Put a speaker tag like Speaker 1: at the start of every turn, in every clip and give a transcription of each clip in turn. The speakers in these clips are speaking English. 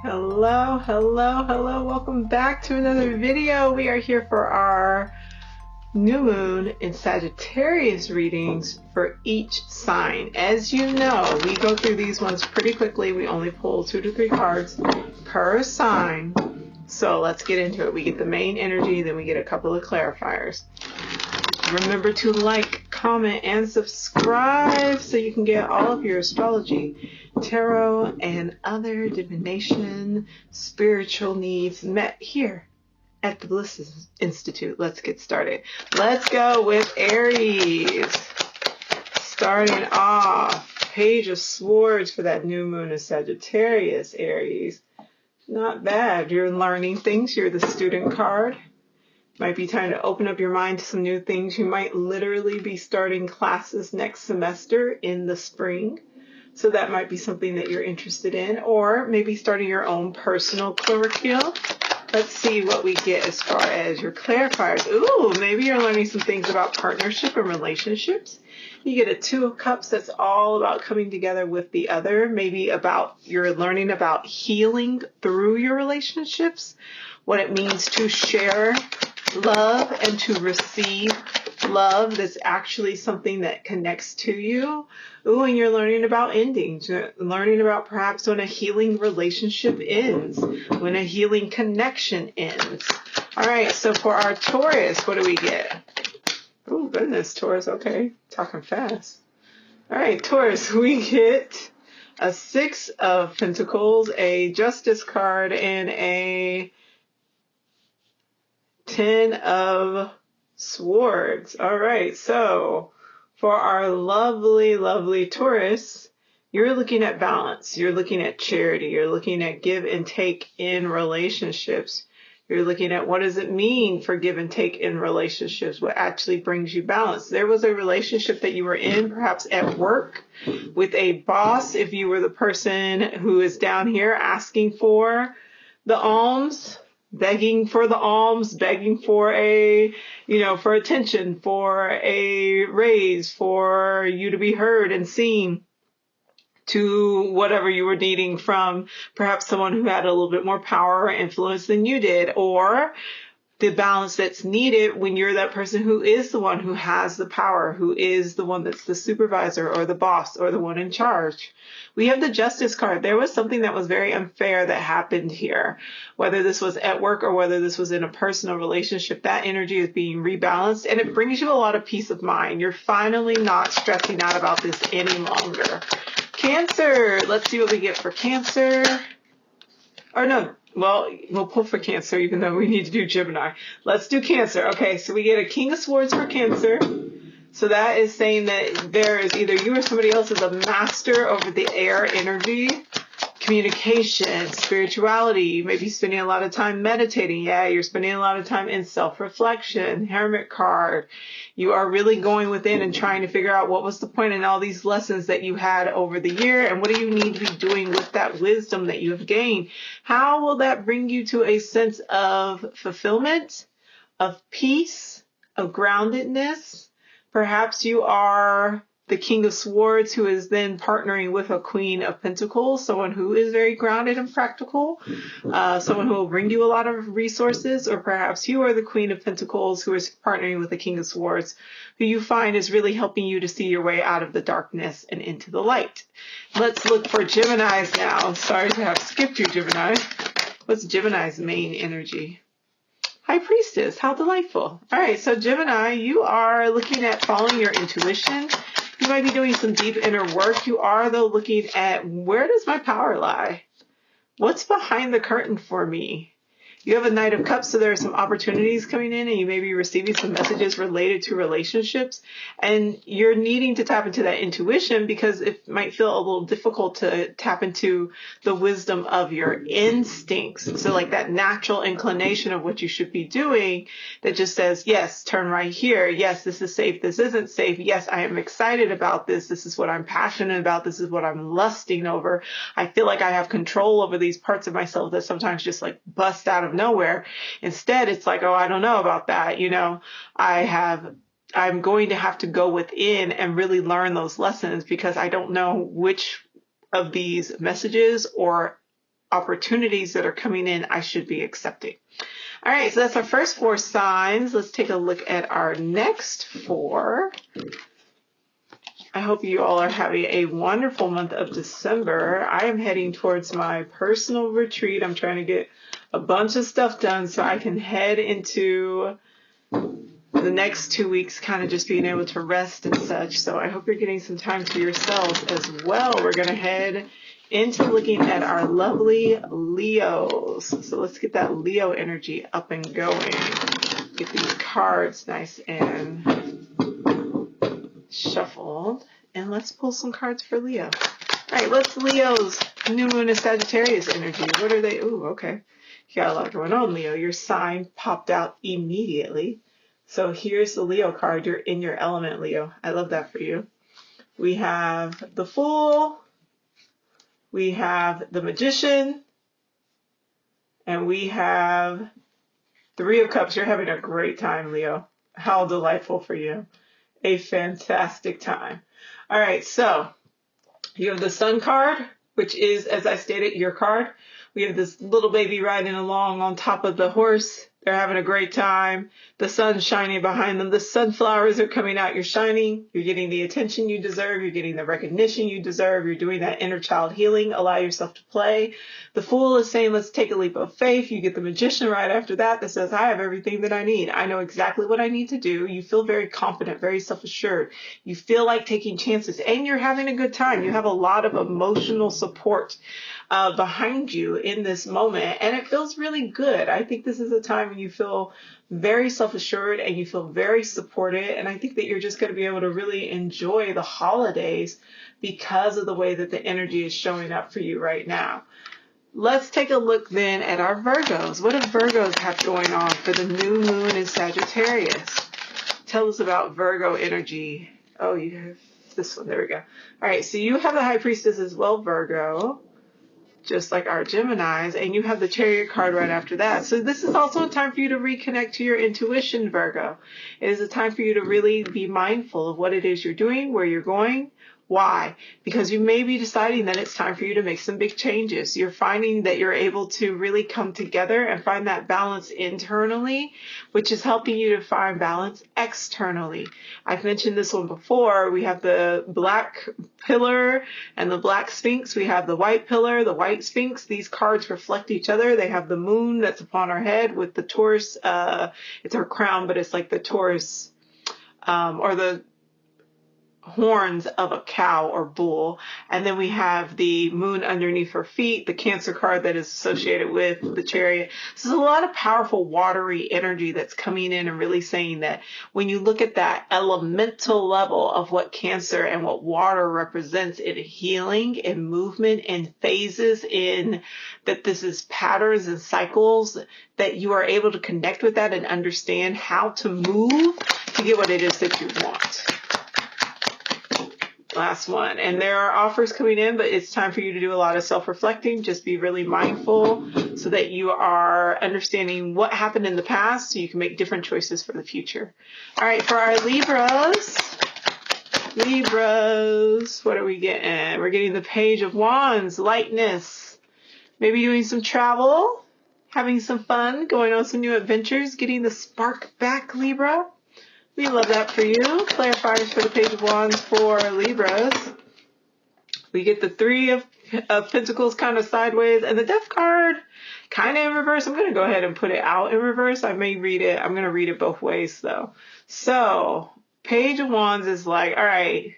Speaker 1: Hello, hello, hello. Welcome back to another video. We are here for our new moon in Sagittarius readings for each sign. As you know, we go through these ones pretty quickly. We only pull 2 to 3 cards per sign. So let's get into it. We get the main energy, then we get a couple of clarifiers. Remember to like, comment, and subscribe so you can get all of your astrology, tarot, and other divination spiritual needs met here at the Bliss Institute. Let's get started. Let's go with Aries. Starting off, Page of Swords for that new moon of Sagittarius, Aries. Not bad. You're learning things. You're the student card. Might be time to open up your mind to some new things. You might literally be starting classes next semester in the spring. So that might be something that you're interested in, or maybe starting your own personal curriculum. Let's see what we get as far as your clarifiers. Ooh, maybe you're learning some things about partnership and relationships. You get a 2 of Cups that's all about coming together with the other. Maybe you're learning about healing through your relationships, what it means to share love and to receive love that's actually something that connects to you. Ooh, and you're learning about endings. You're learning about perhaps when a healing relationship ends, when a healing connection ends. All right, so for our Taurus, what do we get? Oh, goodness, Taurus. Okay, talking fast. All right, Taurus, we get a 6 of Pentacles, a Justice card, and a 10 of Swords. All right, so for our lovely, lovely Taurus, you're looking at balance. You're looking at charity. You're looking at give and take in relationships. You're looking at what does it mean for give and take in relationships, what actually brings you balance. There was a relationship that you were in, perhaps at work, with a boss, if you were the person who is down here asking for the alms, begging for the alms, begging for for attention, for a raise, for you to be heard and seen, to whatever you were needing from perhaps someone who had a little bit more power or influence than you did, or the balance that's needed when you're that person who is the one who has the power, who is the one that's the supervisor or the boss or the one in charge. We have the Justice card. There was something that was very unfair that happened here, whether this was at work or whether this was in a personal relationship. That energy is being rebalanced, and it brings you a lot of peace of mind. You're finally not stressing out about this any longer. Cancer. Let's see what we get for Cancer. Or no. Well, we'll pull for Cancer, even though we need to do Gemini. Let's do Cancer. Okay, so we get a King of Swords for Cancer. So that is saying that there is either you or somebody else is a master over the air energy, communication, spirituality. You may be spending a lot of time meditating. Yeah, you're spending a lot of time in self-reflection. Hermit card. You are really going within and trying to figure out what was the point in all these lessons that you had over the year, and what do you need to be doing with that wisdom that you have gained? How will that bring you to a sense of fulfillment, of peace, of groundedness? Perhaps you are the King of Swords who is then partnering with a Queen of Pentacles, someone who is very grounded and practical, someone who will bring you a lot of resources, or perhaps you are the Queen of Pentacles who is partnering with the King of Swords, who you find is really helping you to see your way out of the darkness and into the light. Let's look for Geminis now. Sorry to have skipped you, Gemini. What's Gemini's main energy? High Priestess, how delightful. All right, so Gemini, you are looking at following your intuition. You might be doing some deep inner work. You are, though, looking at where does my power lie? What's behind the curtain for me? You have a Knight of Cups, so there are some opportunities coming in, and you may be receiving some messages related to relationships, and you're needing to tap into that intuition because it might feel a little difficult to tap into the wisdom of your instincts. So like that natural inclination of what you should be doing that just says, yes, turn right here. Yes, this is safe. This isn't safe. Yes, I am excited about this. This is what I'm passionate about. This is what I'm lusting over. I feel like I have control over these parts of myself that sometimes just like bust out of nowhere. Instead, it's like, oh, I don't know about that. I'm going to have to go within and really learn those lessons because I don't know which of these messages or opportunities that are coming in I should be accepting. All right, so that's our first 4 signs. Let's take a look at our next 4. I hope you all are having a wonderful month of December. I am heading towards my personal retreat. I'm trying to get a bunch of stuff done so I can head into the next 2 weeks kind of just being able to rest and such. So I hope you're getting some time to yourselves as well. We're going to head into looking at our lovely Leos. So let's get that Leo energy up and going. Get these cards nice and shuffled. And let's pull some cards for Leo. All right, what's Leo's new moon and Sagittarius energy? What are they? Ooh, okay. You got a lot going on, Leo. Your sign popped out immediately. So here's the Leo card. You're in your element, Leo. I love that for you. We have the Fool. We have the Magician. And we have 3 of Cups. You're having a great time, Leo. How delightful for you. A fantastic time. All right, so you have the Sun card, which is, as I stated, your card. We have this little baby riding along on top of the horse. They're having a great time. The sun's shining behind them. The sunflowers are coming out. You're shining. You're getting the attention you deserve. You're getting the recognition you deserve. You're doing that inner child healing. Allow yourself to play. The Fool is saying, let's take a leap of faith. You get the Magician right after that says, I have everything that I need. I know exactly what I need to do. You feel very confident, very self-assured. You feel like taking chances, and you're having a good time. You have a lot of emotional support behind you in this moment, and it feels really good. I think this is a time when you feel very self-assured and you feel very supported, and I think that you're just going to be able to really enjoy the holidays because of the way that the energy is showing up for you right now. Let's take a look then at our Virgos. What do Virgos have going on for the new moon in Sagittarius? Tell us about Virgo energy. Oh, you have this one. There we go. All right, so you have the High Priestess as well, Virgo, just like our Geminis, and you have the Chariot card right after that. So this is also a time for you to reconnect to your intuition, Virgo. It is a time for you to really be mindful of what it is you're doing, where you're going. Why? Because you may be deciding that it's time for you to make some big changes. You're finding that you're able to really come together and find that balance internally, which is helping you to find balance externally. I've mentioned this one before. We have the black pillar and the black sphinx. We have the white pillar, the white sphinx. These cards reflect each other. They have the moon that's upon our head with the Taurus. It's our crown, but it's like the Taurus or the horns of a cow or bull. And then we have the moon underneath her feet, the Cancer card that is associated with the Chariot. So there's a lot of powerful watery energy that's coming in and really saying that when you look at that elemental level of what Cancer and what water represents in healing and movement and phases, in that this is patterns and cycles, that you are able to connect with that and understand how to move to get what it is that you want. Last one. And there are offers coming in, but it's time for you to do a lot of self-reflecting. Just be really mindful so that you are understanding what happened in the past so you can make different choices for the future. All right, for our Libras, what are we getting? We're getting the Page of Wands, lightness, maybe doing some travel, having some fun, going on some new adventures, getting the spark back, Libra. We love that for you. Clarifiers for the Page of Wands for Libras. We get the 3 of Pentacles kind of sideways, and the Death card kind of in reverse. I'm going to go ahead and put it out in reverse. I may read it. I'm going to read it both ways though. So Page of Wands is like, all right,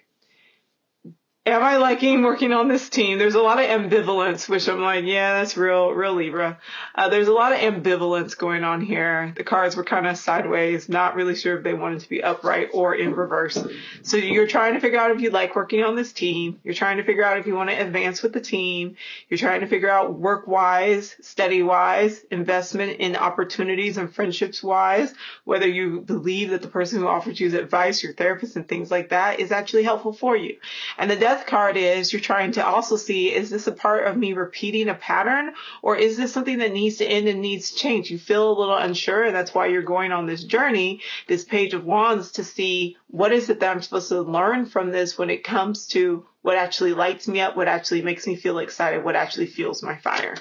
Speaker 1: am I liking working on this team? There's a lot of ambivalence, which I'm like, yeah, that's real Libra. There's a lot of ambivalence going on here. The cards were kind of sideways, not really sure if they wanted to be upright or in reverse. So you're trying to figure out if you like working on this team. You're trying to figure out if you want to advance with the team. You're trying to figure out work-wise, study-wise, investment in opportunities and friendships-wise, whether you believe that the person who offers you advice, your therapist and things like that, is actually helpful for you. And the Death card is you're trying to also see, is this a part of me repeating a pattern, or is this something that needs to end and needs change? You feel a little unsure, and that's why you're going on this journey, this Page of Wands, to see what is it that I'm supposed to learn from this when it comes to what actually lights me up, what actually makes me feel excited, what actually fuels my fire.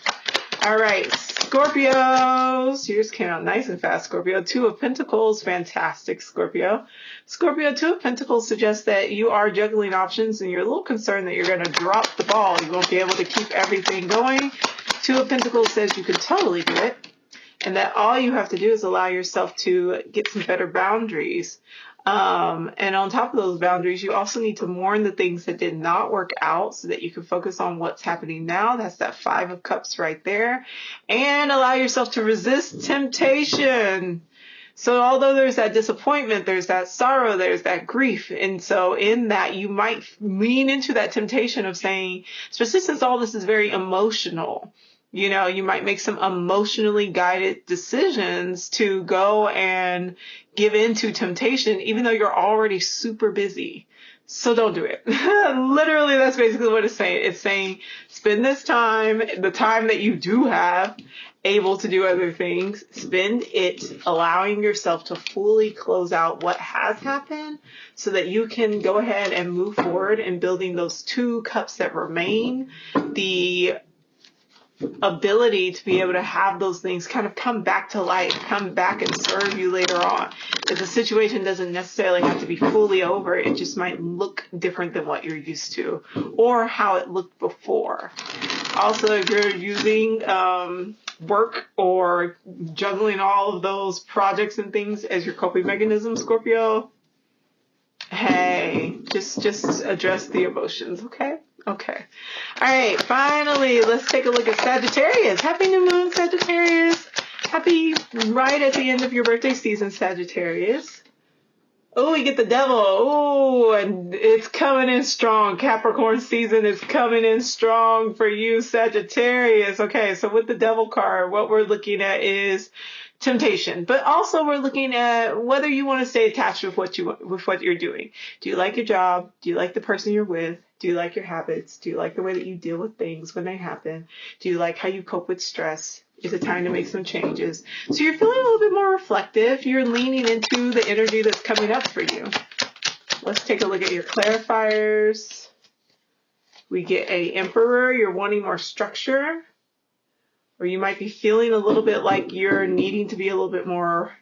Speaker 1: All right, Scorpios. Yours came out nice and fast, Scorpio. Two of Pentacles, fantastic, Scorpio. Scorpio, Two of Pentacles suggests that you are juggling options and you're a little concerned that you're going to drop the ball. You won't be able to keep everything going. Two of Pentacles says you can totally do it, and that all you have to do is allow yourself to get some better boundaries. And on top of those boundaries, you also need to mourn the things that did not work out so that you can focus on what's happening now. That's that Five of Cups right there. And allow yourself to resist temptation. So although there's that disappointment, there's that sorrow, there's that grief. And so in that, you might lean into that temptation of saying, especially since all this is very emotional, you know, you might make some emotionally guided decisions to go and give in to temptation, even though you're already super busy. So don't do it. Literally, that's basically what it's saying. It's saying spend this time, the time that you do have, able to do other things, spend it allowing yourself to fully close out what has happened so that you can go ahead and move forward in building those two cups that remain. The ability to be able to have those things kind of come back to life, come back and serve you later on. If the situation doesn't necessarily have to be fully over, it just might look different than what you're used to or how it looked before. Also, if you're using work or juggling all of those projects and things as your coping mechanism, Scorpio, hey, just address the emotions, okay? Okay. All right. Finally, let's take a look at Sagittarius. Happy new moon, Sagittarius. Happy right at the end of your birthday season, Sagittarius. Oh, you get the devil. Oh, and it's coming in strong. Capricorn season is coming in strong for you, Sagittarius. Okay, so with the devil card, what we're looking at is temptation, but also we're looking at whether you want to stay attached with what you're doing. Do you like your job? Do you like the person you're with? Do you like your habits? Do you like the way that you deal with things when they happen? Do you like how you cope with stress? Is it time to make some changes? So you're feeling a little bit more reflective. You're leaning into the energy that's coming up for you. Let's take a look at your clarifiers. We get a Emperor. You're wanting more structure. Or you might be feeling a little bit like you're needing to be a little bit more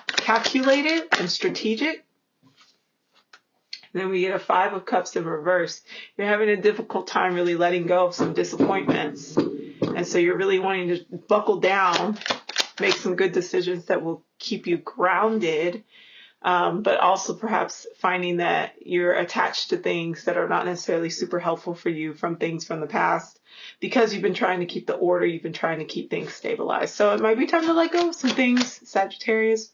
Speaker 1: calculated and strategic. Then we get a Five of Cups in reverse. You're having a difficult time really letting go of some disappointments. And so you're really wanting to buckle down, make some good decisions that will keep you grounded, but also perhaps finding that you're attached to things that are not necessarily super helpful for you from things from the past because you've been trying to keep the order, you've been trying to keep things stabilized. So it might be time to let go of some things, Sagittarius.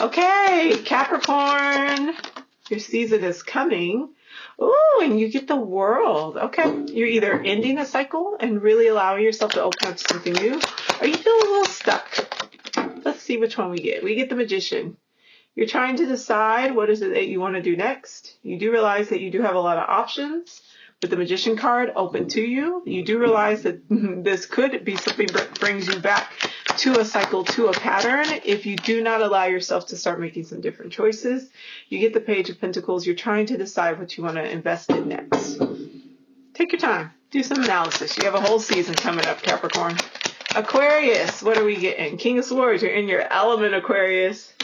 Speaker 1: Okay, Capricorn. Your season is coming. Ooh, and you get the World. Okay. You're either ending a cycle and really allowing yourself to open up to something new, or you feel a little stuck. Let's see which one we get. We get the Magician. You're trying to decide what is it that you want to do next. You do realize that you do have a lot of options. With the Magician card open to you, you do realize that this could be something that brings you back to a cycle, to a pattern, if you do not allow yourself to start making some different choices. You get the Page of Pentacles. You're trying to decide what you want to invest in next. Take your time. Do some analysis. You have a whole season coming up, Capricorn. Aquarius, what are we getting? King of Swords, you're in your element, Aquarius.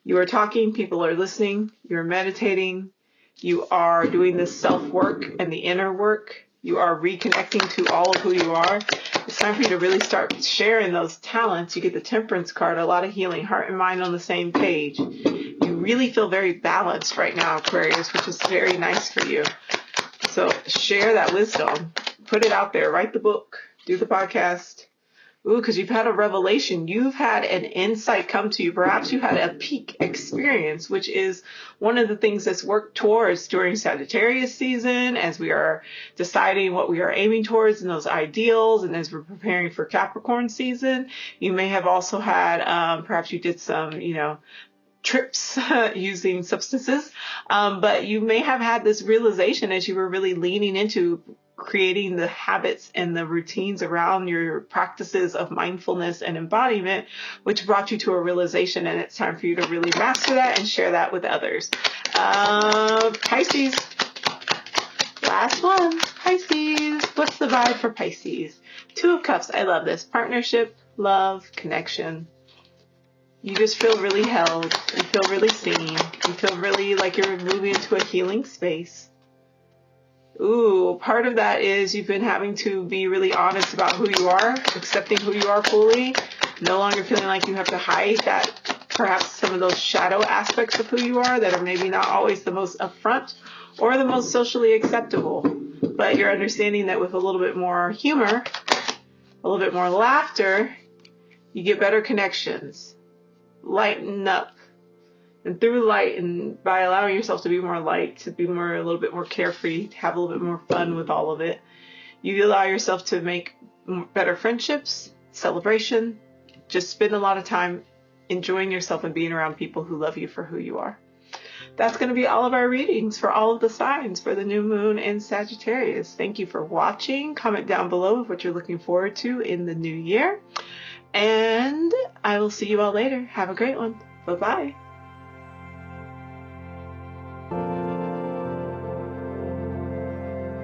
Speaker 1: You are talking, people are listening, you're meditating, you are doing this self-work and the inner work. You are reconnecting to all of who you are. It's time for you to really start sharing those talents. You get the Temperance card, a lot of healing, heart and mind on the same page. You really feel very balanced right now, Aquarius, which is very nice for you. So share that wisdom. Put it out there. Write the book. Do the podcast. Ooh, because you've had a revelation. You've had an insight come to you. Perhaps you had a peak experience, which is one of the things that's worked towards during Sagittarius season as we are deciding what we are aiming towards and those ideals, and as we're preparing for Capricorn season. You may have also had, perhaps you did some, trips using substances, but you may have had this realization as you were really leaning into creating the habits and the routines around your practices of mindfulness and embodiment, which brought you to a realization, and it's time for you to really master that and share that with others. Pisces, last one, Pisces. What's the vibe for Pisces? Two of Cups. I love this. Partnership, love, connection. You just feel really held. You feel really seen. You feel really like you're moving into a healing space. Ooh, part of that is you've been having to be really honest about who you are, accepting who you are fully, no longer feeling like you have to hide that, perhaps some of those shadow aspects of who you are that are maybe not always the most upfront or the most socially acceptable. But you're understanding that with a little bit more humor, a little bit more laughter, you get better connections. Lighten up. And through light, and by allowing yourself to be more light, to be a little bit more carefree, to have a little bit more fun with all of it, you allow yourself to make better friendships, celebration, just spend a lot of time enjoying yourself and being around people who love you for who you are. That's going to be all of our readings for all of the signs for the new moon in Sagittarius. Thank you for watching. Comment down below what you're looking forward to in the new year. And I will see you all later. Have a great one. Bye-bye.